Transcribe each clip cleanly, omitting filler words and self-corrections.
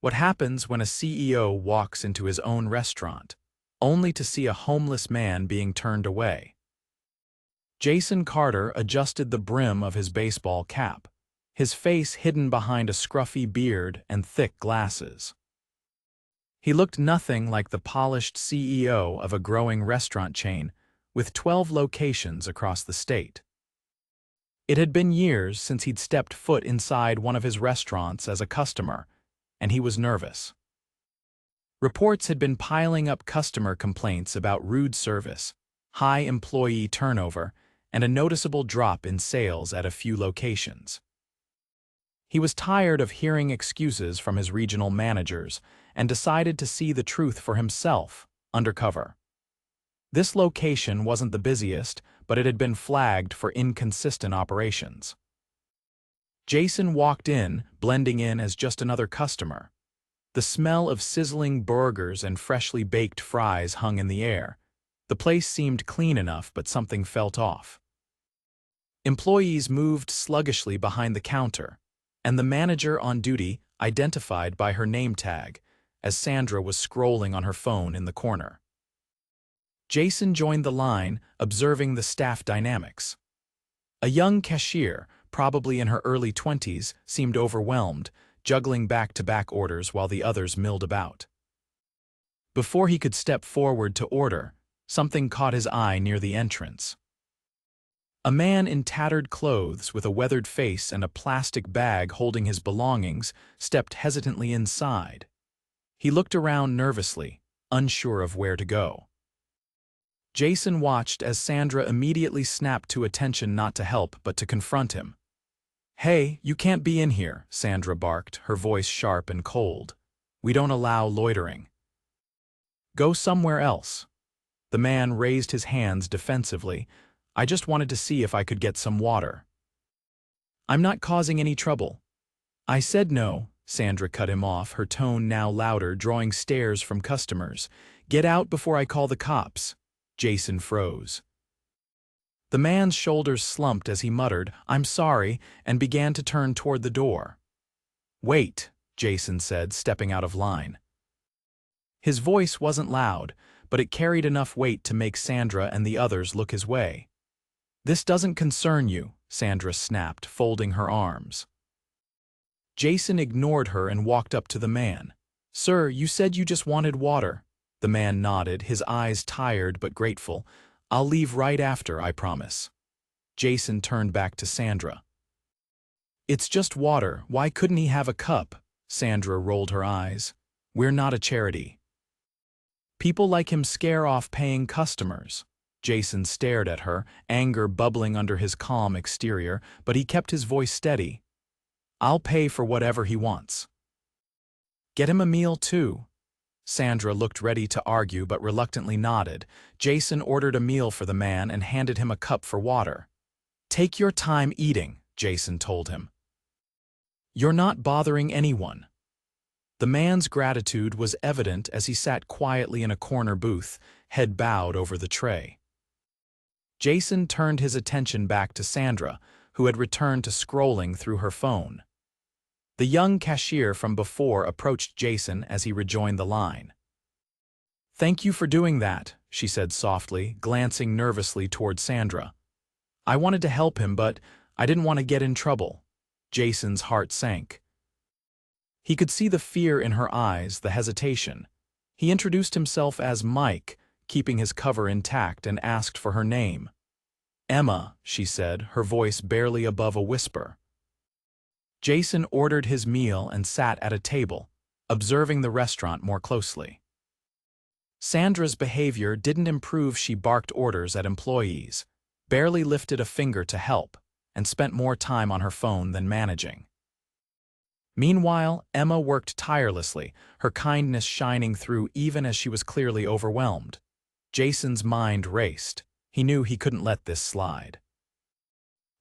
What happens when a CEO walks into his own restaurant, only to see a homeless man being turned away? Jason Carter adjusted the brim of his baseball cap, his face hidden behind a scruffy beard and thick glasses. He looked nothing like the polished CEO of a growing restaurant chain with 12 locations across the state. It had been years since he'd stepped foot inside one of his restaurants as a customer, and he was nervous. Reports had been piling up customer complaints about rude service, high employee turnover, and a noticeable drop in sales at a few locations. He was tired of hearing excuses from his regional managers and decided to see the truth for himself, undercover. This location wasn't the busiest, but it had been flagged for inconsistent operations. Jason walked in, blending in as just another customer. The smell of sizzling burgers and freshly baked fries hung in the air. The place seemed clean enough, but something felt off. Employees moved sluggishly behind the counter, and the manager on duty identified by her name tag, as Sandra was scrolling on her phone in the corner. Jason joined the line, observing the staff dynamics. A young cashier, probably in her early 20s, seemed overwhelmed, juggling back-to-back orders while the others milled about. Before he could step forward to order, something caught his eye near the entrance. A man in tattered clothes with a weathered face and a plastic bag holding his belongings stepped hesitantly inside. He looked around nervously, unsure of where to go. Jason watched as Sandra immediately snapped to attention, not to help but to confront him. "Hey, you can't be in here," Sandra barked, her voice sharp and cold. "We don't allow loitering. Go somewhere else." The man raised his hands defensively. "I just wanted to see if I could get some water." "I'm not causing any trouble." "I said no," Sandra cut him off, her tone now louder, drawing stares from customers. "Get out before I call the cops." Jason froze. The man's shoulders slumped as he muttered, "I'm sorry," and began to turn toward the door. "Wait," Jason said, stepping out of line. His voice wasn't loud, but it carried enough weight to make Sandra and the others look his way. "This doesn't concern you," Sandra snapped, folding her arms. Jason ignored her and walked up to the man. "Sir, you said you just wanted water." The man nodded, his eyes tired but grateful. "I'll leave right after, I promise." Jason turned back to Sandra. "It's just water. Why couldn't he have a cup?" Sandra rolled her eyes. "We're not a charity." "People like him scare off paying customers." Jason stared at her, anger bubbling under his calm exterior, but he kept his voice steady. "I'll pay for whatever he wants." "Get him a meal too." Sandra looked ready to argue but reluctantly nodded. Jason ordered a meal for the man and handed him a cup for water. "Take your time eating," Jason told him. "You're not bothering anyone." The man's gratitude was evident as he sat quietly in a corner booth, head bowed over the tray. Jason turned his attention back to Sandra, who had returned to scrolling through her phone. The young cashier from before approached Jason as he rejoined the line. "Thank you for doing that," she said softly, glancing nervously toward Sandra. "I wanted to help him, but I didn't want to get in trouble." Jason's heart sank. He could see the fear in her eyes, the hesitation. He introduced himself as Mike, keeping his cover intact, and asked for her name. "Emma," she said, her voice barely above a whisper. Jason ordered his meal and sat at a table, observing the restaurant more closely. Sandra's behavior didn't improve. She barked orders at employees, barely lifted a finger to help, and spent more time on her phone than managing. Meanwhile, Emma worked tirelessly, her kindness shining through even as she was clearly overwhelmed. Jason's mind raced. He knew he couldn't let this slide.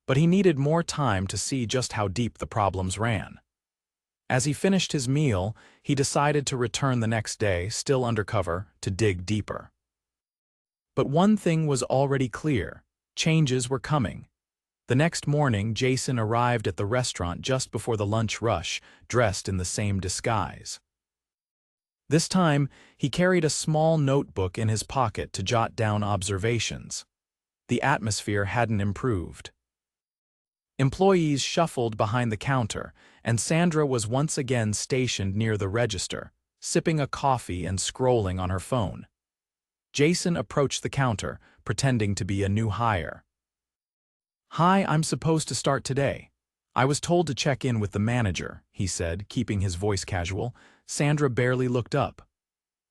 But he needed more time to see just how deep the problems ran. As he finished his meal, he decided to return the next day, still undercover, to dig deeper. But one thing was already clear: changes were coming. The next morning, Jason arrived at the restaurant just before the lunch rush, dressed in the same disguise. This time, he carried a small notebook in his pocket to jot down observations. The atmosphere hadn't improved. Employees shuffled behind the counter, and Sandra was once again stationed near the register, sipping a coffee and scrolling on her phone. Jason approached the counter, pretending to be a new hire. "Hi, I'm supposed to start today. I was told to check in with the manager," he said, keeping his voice casual. Sandra barely looked up.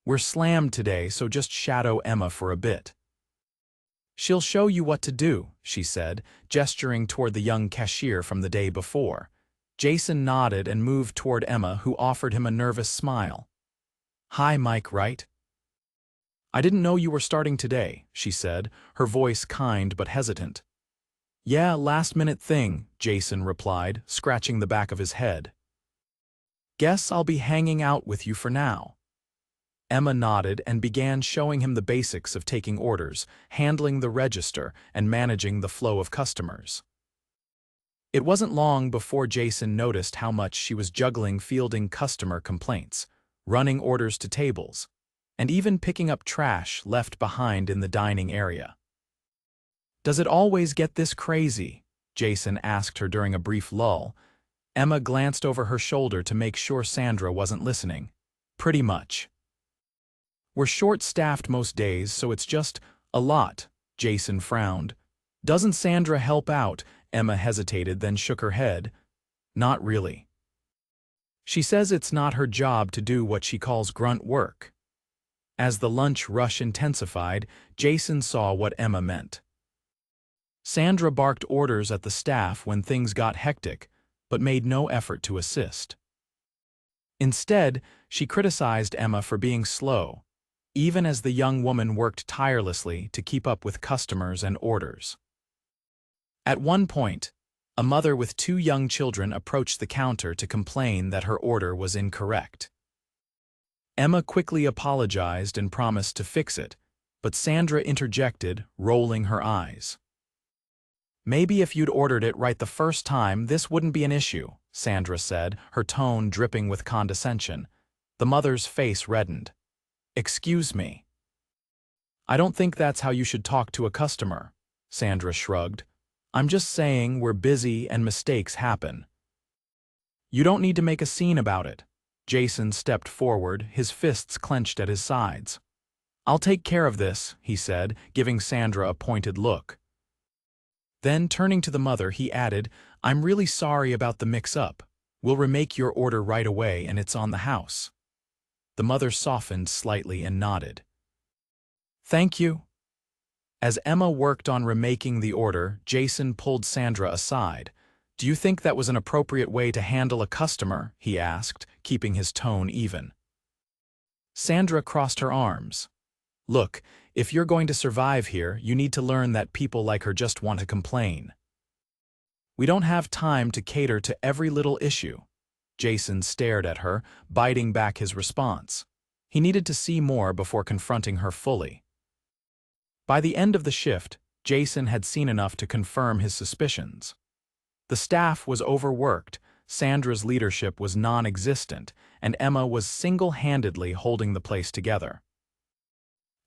"We're slammed today, so just shadow Emma for a bit." "She'll show you what to do," she said, gesturing toward the young cashier from the day before. Jason nodded and moved toward Emma, who offered him a nervous smile. "Hi, Mike, right?" "I didn't know you were starting today," she said, her voice kind but hesitant. "Yeah, last-minute thing," Jason replied, scratching the back of his head. "Guess I'll be hanging out with you for now." Emma nodded and began showing him the basics of taking orders, handling the register, and managing the flow of customers. It wasn't long before Jason noticed how much she was juggling fielding customer complaints, running orders to tables, and even picking up trash left behind in the dining area. "Does it always get this crazy?" Jason asked her during a brief lull. Emma glanced over her shoulder to make sure Sandra wasn't listening. "Pretty much. We're short-staffed most days, so it's just a lot," Jason frowned. "Doesn't Sandra help out?" Emma hesitated, then shook her head. "Not really. She says it's not her job to do what she calls grunt work." As the lunch rush intensified, Jason saw what Emma meant. Sandra barked orders at the staff when things got hectic, but made no effort to assist. Instead, she criticized Emma for being slow, even as the young woman worked tirelessly to keep up with customers and orders. At one point, a mother with 2 young children approached the counter to complain that her order was incorrect. Emma quickly apologized and promised to fix it, but Sandra interjected, rolling her eyes. "Maybe if you'd ordered it right the first time, this wouldn't be an issue," Sandra said, her tone dripping with condescension. The mother's face reddened. "Excuse me. I don't think that's how you should talk to a customer," Sandra shrugged. "I'm just saying we're busy and mistakes happen." "You don't need to make a scene about it." Jason stepped forward, his fists clenched at his sides. "I'll take care of this," he said, giving Sandra a pointed look. Then, turning to the mother, he added, "I'm really sorry about the mix-up. We'll remake your order right away and it's on the house." The mother softened slightly and nodded. "Thank you." As Emma worked on remaking the order, Jason pulled Sandra aside. "Do you think that was an appropriate way to handle a customer?" he asked, keeping his tone even. Sandra crossed her arms. "Look, if you're going to survive here, you need to learn that people like her just want to complain. We don't have time to cater to every little issue." Jason stared at her, biting back his response. He needed to see more before confronting her fully. By the end of the shift, Jason had seen enough to confirm his suspicions. The staff was overworked, Sandra's leadership was non-existent, and Emma was single-handedly holding the place together.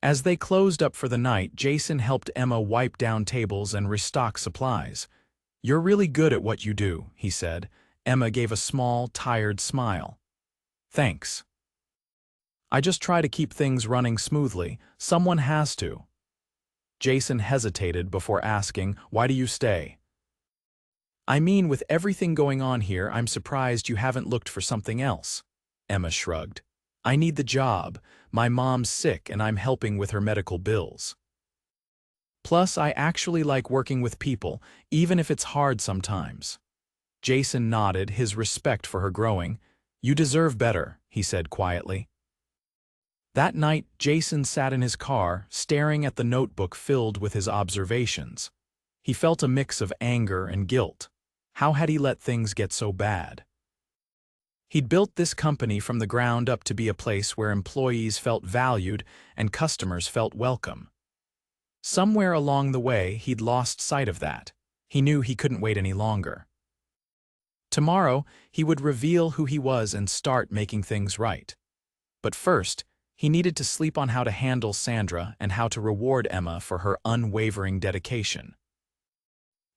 As they closed up for the night, Jason helped Emma wipe down tables and restock supplies. "You're really good at what you do," he said. Emma gave a small, tired smile. "Thanks. I just try to keep things running smoothly. Someone has to." Jason hesitated before asking, "Why do you stay?" "I mean, with everything going on here, I'm surprised you haven't looked for something else." Emma shrugged. "I need the job. My mom's sick and I'm helping with her medical bills. Plus, I actually like working with people, even if it's hard sometimes." Jason nodded, his respect for her growing. "You deserve better," he said quietly. That night, Jason sat in his car, staring at the notebook filled with his observations. He felt a mix of anger and guilt. How had he let things get so bad? He'd built this company from the ground up to be a place where employees felt valued and customers felt welcome. Somewhere along the way, he'd lost sight of that. He knew he couldn't wait any longer. Tomorrow, he would reveal who he was and start making things right. But first, he needed to sleep on how to handle Sandra and how to reward Emma for her unwavering dedication.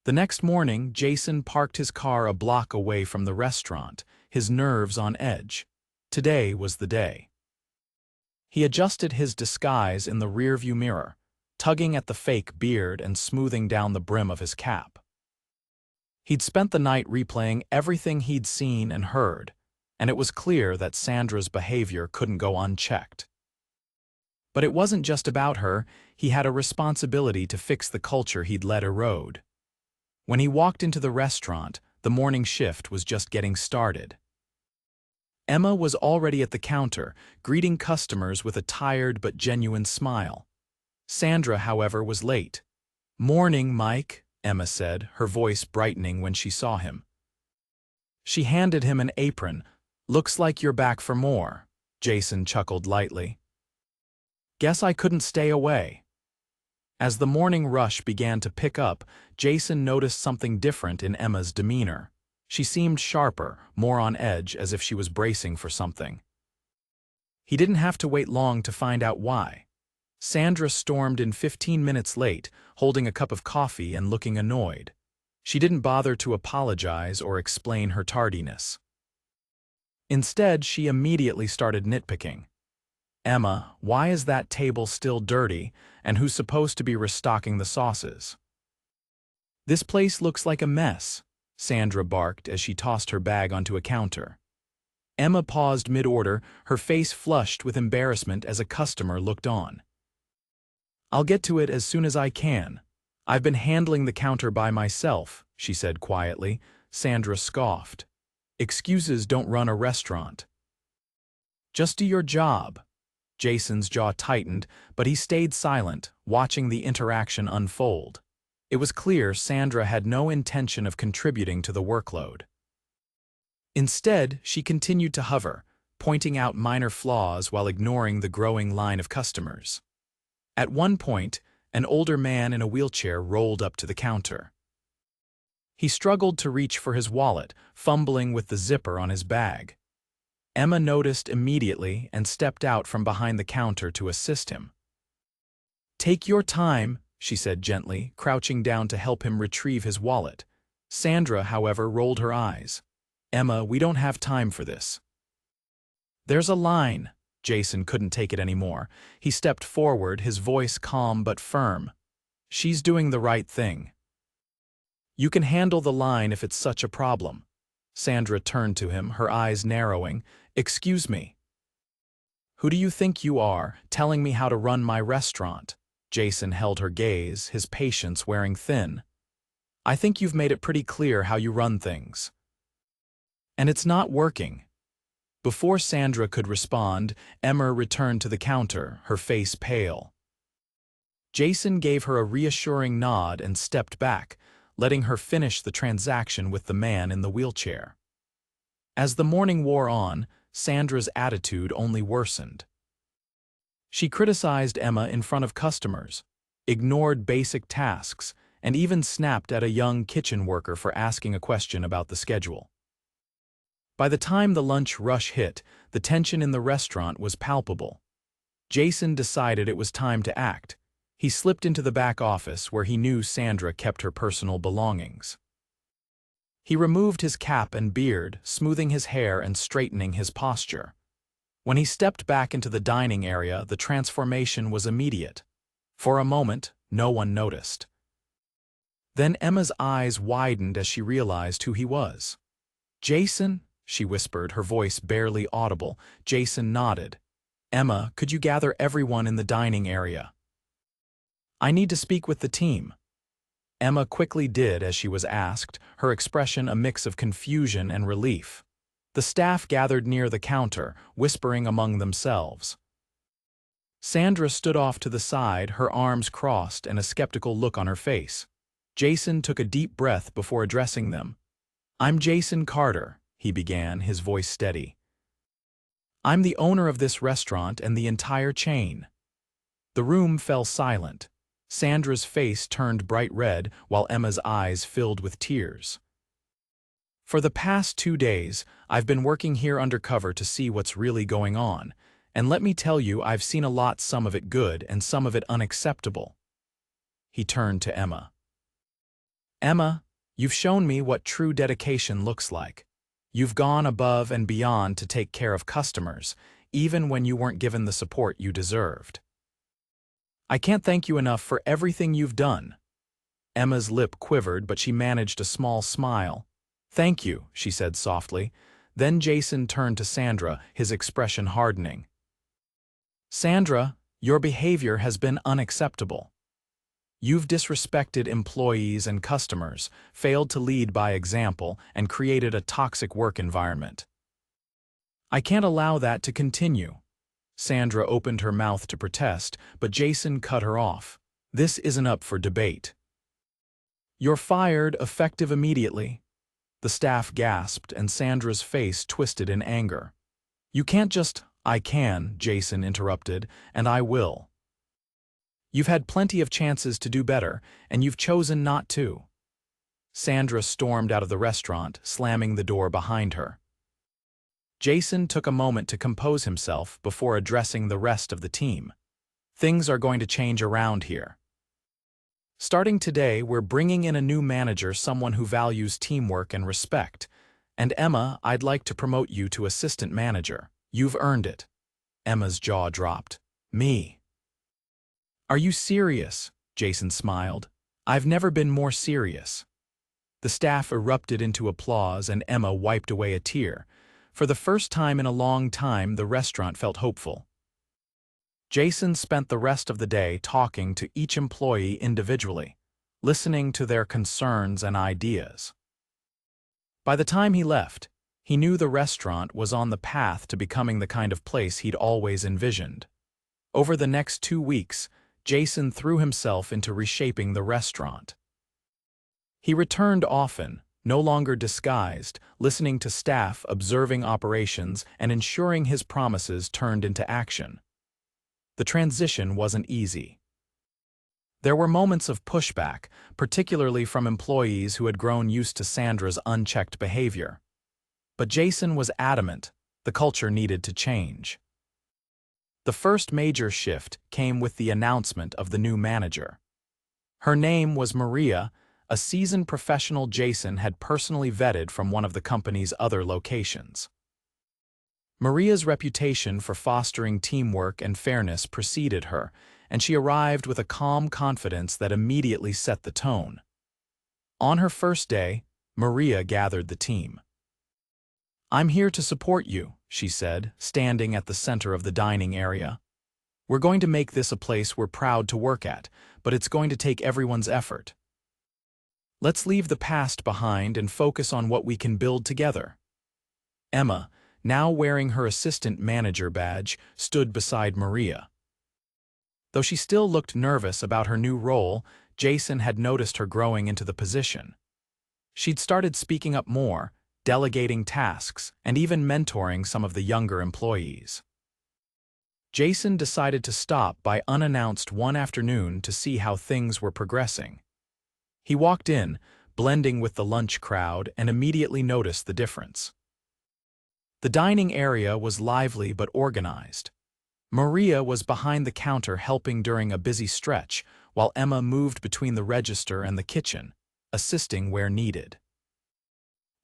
The next morning, Jason parked his car a block away from the restaurant, his nerves on edge. Today was the day. He adjusted his disguise in the rearview mirror, tugging at the fake beard and smoothing down the brim of his cap. He'd spent the night replaying everything he'd seen and heard, and it was clear that Sandra's behavior couldn't go unchecked. But it wasn't just about her, he had a responsibility to fix the culture he'd let erode. When he walked into the restaurant, the morning shift was just getting started. Emma was already at the counter, greeting customers with a tired but genuine smile. Sandra, however, was late. "Morning, Mike," Emma said, her voice brightening when she saw him. She handed him an apron. "Looks like you're back for more," Jason chuckled lightly. "Guess I couldn't stay away." As the morning rush began to pick up, Jason noticed something different in Emma's demeanor. She seemed sharper, more on edge, as if she was bracing for something. He didn't have to wait long to find out why. Sandra stormed in 15 minutes late, holding a cup of coffee and looking annoyed. She didn't bother to apologize or explain her tardiness. Instead, she immediately started nitpicking. "Emma, why is that table still dirty, and who's supposed to be restocking the sauces?" "This place looks like a mess," Sandra barked as she tossed her bag onto a counter. Emma paused mid-order, her face flushed with embarrassment as a customer looked on. "I'll get to it as soon as I can. I've been handling the counter by myself," she said quietly. Sandra scoffed. "Excuses don't run a restaurant." "Just do your job." Jason's jaw tightened, but he stayed silent, watching the interaction unfold. It was clear Sandra had no intention of contributing to the workload. Instead, she continued to hover, pointing out minor flaws while ignoring the growing line of customers. At one point, an older man in a wheelchair rolled up to the counter. He struggled to reach for his wallet, fumbling with the zipper on his bag. Emma noticed immediately and stepped out from behind the counter to assist him. "Take your time," she said gently, crouching down to help him retrieve his wallet. Sandra, however, rolled her eyes. "Emma, we don't have time for this." "There's a line." Jason couldn't take it anymore. He stepped forward, his voice calm but firm. "She's doing the right thing." "You can handle the line if it's such a problem." Sandra turned to him, her eyes narrowing. "Excuse me." "Who do you think you are, telling me how to run my restaurant?" Jason held her gaze, his patience wearing thin. "I think you've made it pretty clear how you run things. And it's not working." Before Sandra could respond, Emma returned to the counter, her face pale. Jason gave her a reassuring nod and stepped back, letting her finish the transaction with the man in the wheelchair. As the morning wore on, Sandra's attitude only worsened. She criticized Emma in front of customers, ignored basic tasks, and even snapped at a young kitchen worker for asking a question about the schedule. By the time the lunch rush hit, the tension in the restaurant was palpable. Jason decided it was time to act. He slipped into the back office where he knew Sandra kept her personal belongings. He removed his cap and beard, smoothing his hair and straightening his posture. When he stepped back into the dining area, the transformation was immediate. For a moment, no one noticed. Then Emma's eyes widened as she realized who he was. "Jason?" she whispered, her voice barely audible. Jason nodded. "Emma, could you gather everyone in the dining area? I need to speak with the team." Emma quickly did as she was asked, her expression a mix of confusion and relief. The staff gathered near the counter, whispering among themselves. Sandra stood off to the side, her arms crossed and a skeptical look on her face. Jason took a deep breath before addressing them. "I'm Jason Carter," he began, his voice steady. "I'm the owner of this restaurant and the entire chain." The room fell silent. Sandra's face turned bright red, while Emma's eyes filled with tears. "For the past 2 days, I've been working here undercover to see what's really going on, And let me tell you, I've seen a lot, some of it good and some of it unacceptable. He turned to Emma. Emma, you've shown me what true dedication looks like. You've gone above and beyond to take care of customers, even when you weren't given the support you deserved. I can't thank you enough for everything you've done. Emma's lip quivered, but she managed a small smile. Thank you, she said softly. Then Jason turned to Sandra, his expression hardening. Sandra, your behavior has been unacceptable. You've disrespected employees and customers, failed to lead by example, and created a toxic work environment. I can't allow that to continue. Sandra opened her mouth to protest, but Jason cut her off. This isn't up for debate. You're fired, effective immediately. The staff gasped, and Sandra's face twisted in anger. You can't just— I can, Jason interrupted, and I will. You've had plenty of chances to do better, and you've chosen not to. Sandra stormed out of the restaurant, slamming the door behind her. Jason took a moment to compose himself before addressing the rest of the team. Things are going to change around here. Starting today, we're bringing in a new manager, someone who values teamwork and respect. And Emma, I'd like to promote you to assistant manager. You've earned it. Emma's jaw dropped. Me? Are you serious? Jason smiled. I've never been more serious. The staff erupted into applause, and Emma wiped away a tear. For the first time in a long time, the restaurant felt hopeful. Jason spent the rest of the day talking to each employee individually, listening to their concerns and ideas. By the time he left, he knew the restaurant was on the path to becoming the kind of place he'd always envisioned. Over the next 2 weeks, Jason threw himself into reshaping the restaurant. He returned often, no longer disguised, listening to staff, observing operations, and ensuring his promises turned into action. The transition wasn't easy. There were moments of pushback, particularly from employees who had grown used to Sandra's unchecked behavior. But Jason was adamant the culture needed to change. The first major shift came with the announcement of the new manager. Her name was Maria, a seasoned professional Jason had personally vetted from one of the company's other locations. Maria's reputation for fostering teamwork and fairness preceded her, and she arrived with a calm confidence that immediately set the tone. On her first day, Maria gathered the team. I'm here to support you, she said, standing at the center of the dining area. We're going to make this a place we're proud to work at, but it's going to take everyone's effort. Let's leave the past behind and focus on what we can build together. Emma, now wearing her assistant manager badge, stood beside Maria. Though she still looked nervous about her new role, Jason had noticed her growing into the position. She'd started speaking up more, delegating tasks, and even mentoring some of the younger employees. Jason decided to stop by unannounced one afternoon to see how things were progressing. He walked in, blending with the lunch crowd, and immediately noticed the difference. The dining area was lively but organized. Maria was behind the counter helping during a busy stretch, while Emma moved between the register and the kitchen, assisting where needed.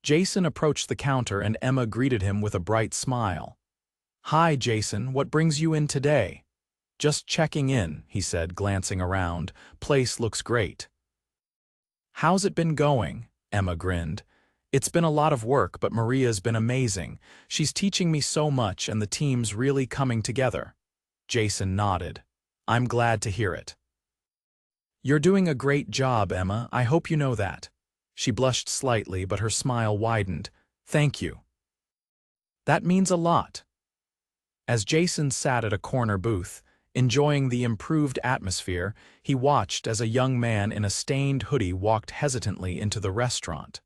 Jason approached the counter and Emma greeted him with a bright smile. Hi, Jason, what brings you in today? Just checking in, he said, glancing around. Place looks great. How's it been going? Emma grinned. It's been a lot of work, but Maria's been amazing. She's teaching me so much and the team's really coming together. Jason nodded. I'm glad to hear it. You're doing a great job, Emma. I hope you know that. She blushed slightly, but her smile widened. Thank you. That means a lot. As Jason sat at a corner booth, enjoying the improved atmosphere, he watched as a young man in a stained hoodie walked hesitantly into the restaurant.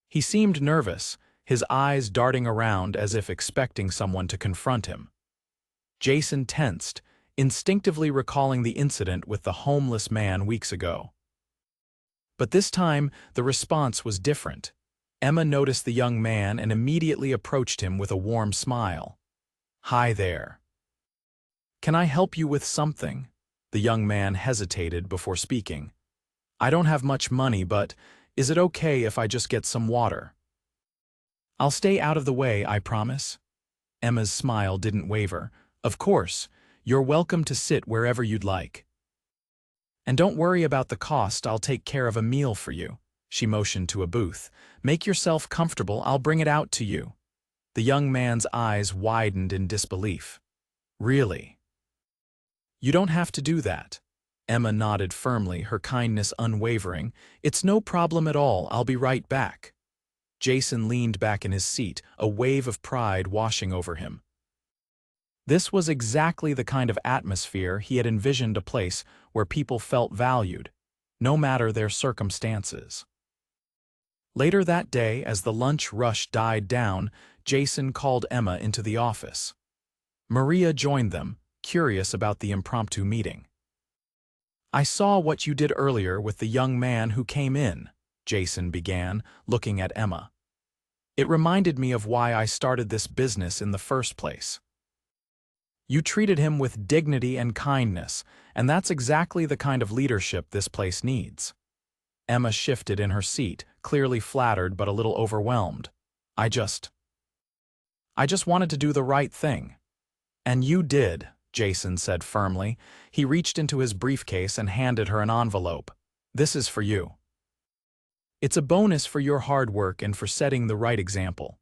He seemed nervous, his eyes darting around as if expecting someone to confront him. Jason tensed, instinctively recalling the incident with the homeless man weeks ago. But this time, the response was different. Emma noticed the young man and immediately approached him with a warm smile. Hi there. Can I help you with something? The young man hesitated before speaking. I don't have much money, but is it okay if I just get some water? I'll stay out of the way, I promise. Emma's smile didn't waver. Of course, you're welcome to sit wherever you'd like. And don't worry about the cost, I'll take care of a meal for you. She motioned to a booth. Make yourself comfortable, I'll bring it out to you. The young man's eyes widened in disbelief. Really? You don't have to do that. Emma nodded firmly, her kindness unwavering. It's no problem at all, I'll be right back. Jason leaned back in his seat, a wave of pride washing over him. This was exactly the kind of atmosphere he had envisioned, a place where people felt valued, no matter their circumstances. Later that day, as the lunch rush died down, Jason called Emma into the office. Maria joined them, curious about the impromptu meeting. I saw what you did earlier with the young man who came in, Jason began, looking at Emma. It reminded me of why I started this business in the first place. You treated him with dignity and kindness, and that's exactly the kind of leadership this place needs. Emma shifted in her seat, clearly flattered but a little overwhelmed. I just wanted to do the right thing. And you did, Jason said firmly. He reached into his briefcase and handed her an envelope. This is for you. It's a bonus for your hard work and for setting the right example.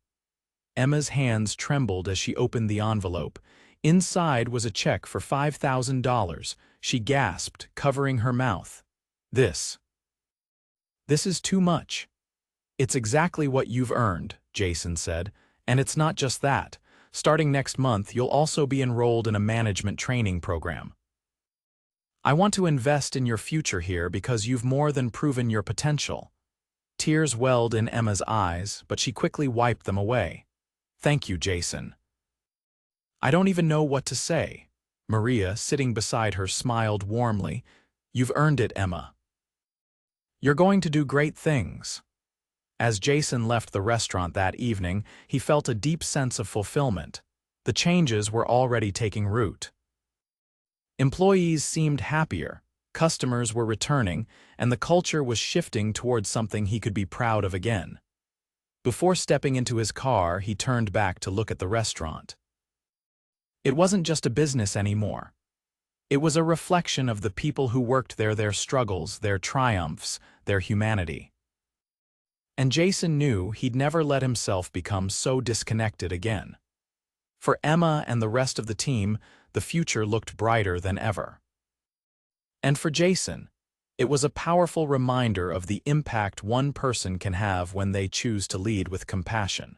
Emma's hands trembled as she opened the envelope. Inside was a check for $5,000. She gasped, covering her mouth. This is too much. It's exactly what you've earned, Jason said. And it's not just that. Starting next month, you'll also be enrolled in a management training program. I want to invest in your future here because you've more than proven your potential. Tears welled in Emma's eyes, but she quickly wiped them away. Thank you, Jason. I don't even know what to say. Maria, sitting beside her, smiled warmly. You've earned it, Emma. You're going to do great things. As Jason left the restaurant that evening, he felt a deep sense of fulfillment. The changes were already taking root. Employees seemed happier, customers were returning, and the culture was shifting towards something he could be proud of again. Before stepping into his car, he turned back to look at the restaurant. It wasn't just a business anymore. It was a reflection of the people who worked there, their struggles, their triumphs, their humanity. And Jason knew he'd never let himself become so disconnected again. For Emma and the rest of the team, the future looked brighter than ever. And for Jason, it was a powerful reminder of the impact one person can have when they choose to lead with compassion.